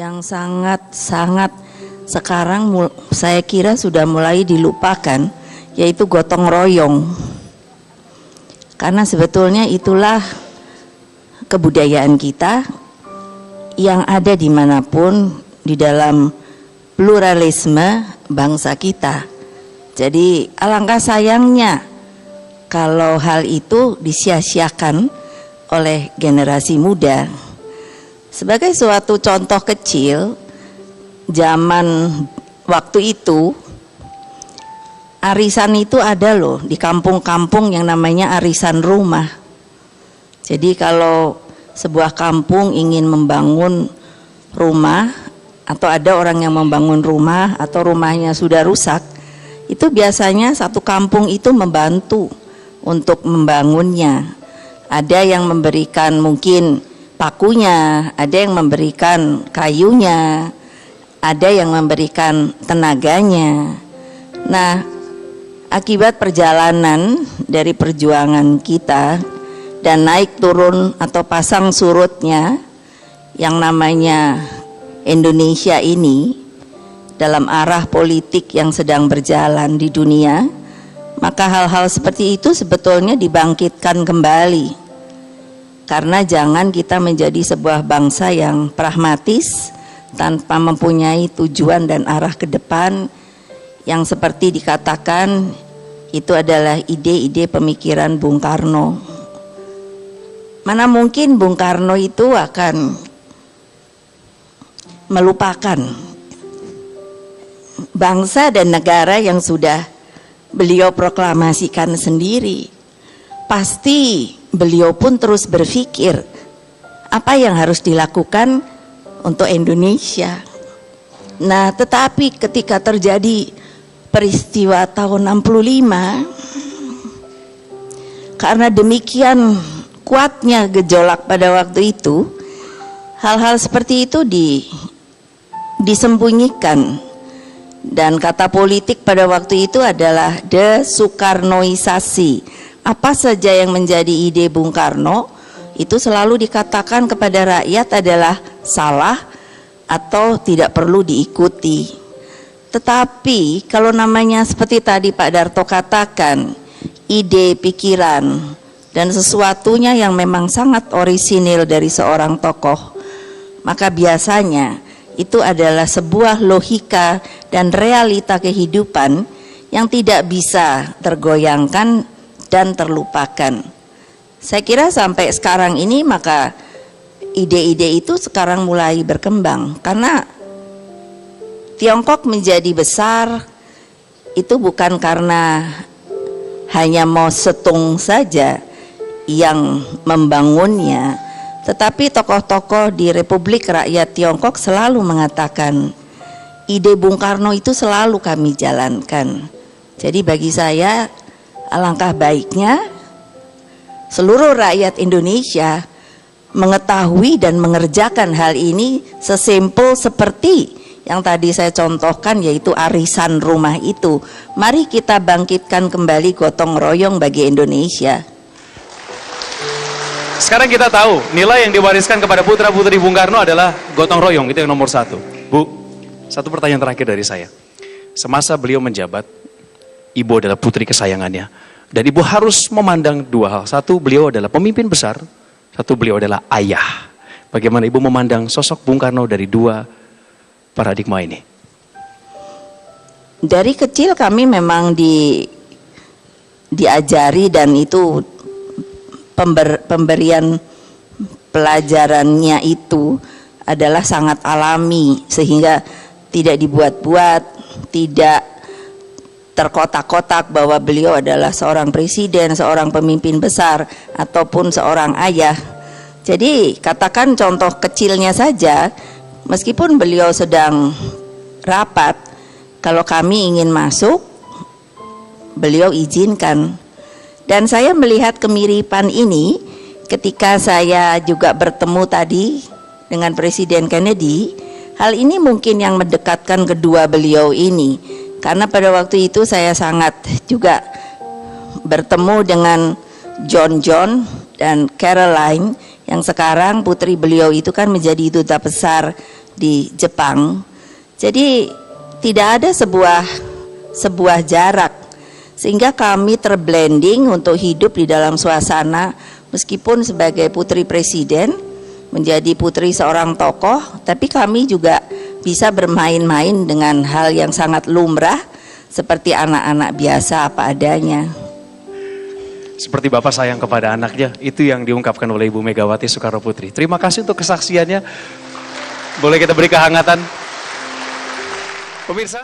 yang sangat sekarang saya kira sudah mulai dilupakan, yaitu gotong royong. Karena sebetulnya itulah kebudayaan kita yang ada dimanapun di dalam pluralisme bangsa kita. Jadi alangkah sayangnya kalau hal itu disia-siakan oleh generasi muda. Sebagai suatu contoh kecil, zaman waktu itu arisan itu ada loh di kampung-kampung yang namanya arisan rumah. Jadi kalau sebuah kampung ingin membangun rumah atau ada orang yang membangun rumah atau rumahnya sudah rusak, itu biasanya satu kampung itu membantu untuk membangunnya. Ada yang memberikan mungkin pakunya, ada yang memberikan kayunya, ada yang memberikan tenaganya. Nah, akibat perjalanan dari perjuangan kita dan naik turun atau pasang surutnya yang namanya Indonesia ini dalam arah politik yang sedang berjalan di dunia, maka hal-hal seperti itu sebetulnya dibangkitkan kembali. Karena jangan kita menjadi sebuah bangsa yang pragmatis tanpa mempunyai tujuan dan arah ke depan yang seperti dikatakan itu adalah ide-ide pemikiran Bung Karno. Mana mungkin Bung Karno itu akan melupakan bangsa dan negara yang sudah beliau proklamasikan sendiri. Pasti beliau pun terus berpikir apa yang harus dilakukan untuk Indonesia. Nah, tetapi ketika terjadi peristiwa tahun 65, karena demikian kuatnya gejolak pada waktu itu, hal-hal seperti itu disembunyikan. Dan kata politik pada waktu itu adalah desoekarnoisasi. Apa saja yang menjadi ide Bung Karno itu selalu dikatakan kepada rakyat adalah salah atau tidak perlu diikuti. Tetapi kalau namanya seperti tadi Pak Darto katakan, ide, pikiran, dan sesuatunya yang memang sangat orisinil dari seorang tokoh, maka biasanya itu adalah sebuah logika dan realita kehidupan yang tidak bisa tergoyangkan dan terlupakan. Saya kira sampai sekarang ini maka ide-ide itu sekarang mulai berkembang, karena Tiongkok menjadi besar itu bukan karena hanya Mao Zedong saja yang membangunnya, tetapi tokoh-tokoh di Republik Rakyat Tiongkok selalu mengatakan ide Bung Karno itu selalu kami jalankan. Jadi bagi saya alangkah baiknya seluruh rakyat Indonesia mengetahui dan mengerjakan hal ini sesimpel seperti yang tadi saya contohkan, yaitu arisan rumah itu. Mari kita bangkitkan kembali gotong royong bagi Indonesia. Sekarang kita tahu nilai yang diwariskan kepada putra-putri Bung Karno adalah gotong royong, itu yang nomor satu. Bu, satu pertanyaan terakhir dari saya. Semasa beliau menjabat, Ibu adalah putri kesayangannya. Dan Ibu harus memandang dua hal. Satu, beliau adalah pemimpin besar. Satu, beliau adalah ayah. Bagaimana Ibu memandang sosok Bung Karno dari dua paradigma ini? Dari kecil kami memang diajari, dan itu pemberian pelajarannya itu adalah sangat alami, sehingga tidak dibuat-buat, tidak terkotak-kotak bahwa beliau adalah seorang presiden, seorang pemimpin besar, ataupun seorang ayah. Jadi katakan contoh kecilnya saja, meskipun beliau sedang rapat, kalau kami ingin masuk, beliau izinkan. Dan saya melihat kemiripan ini ketika saya juga bertemu tadi dengan Presiden Kennedy. Hal ini mungkin yang mendekatkan kedua beliau ini, karena pada waktu itu saya sangat juga bertemu dengan John dan Caroline, yang sekarang putri beliau itu kan menjadi duta besar di Jepang. Jadi tidak ada sebuah jarak, sehingga kami terblending untuk hidup di dalam suasana, meskipun sebagai putri presiden, menjadi putri seorang tokoh, tapi kami juga bisa bermain-main dengan hal yang sangat lumrah seperti anak-anak biasa apa adanya. Seperti Bapak sayang kepada anaknya, itu yang diungkapkan oleh Ibu Megawati Soekarno Putri. Terima kasih untuk kesaksiannya. Boleh kita beri kehangatan? Pemirsa.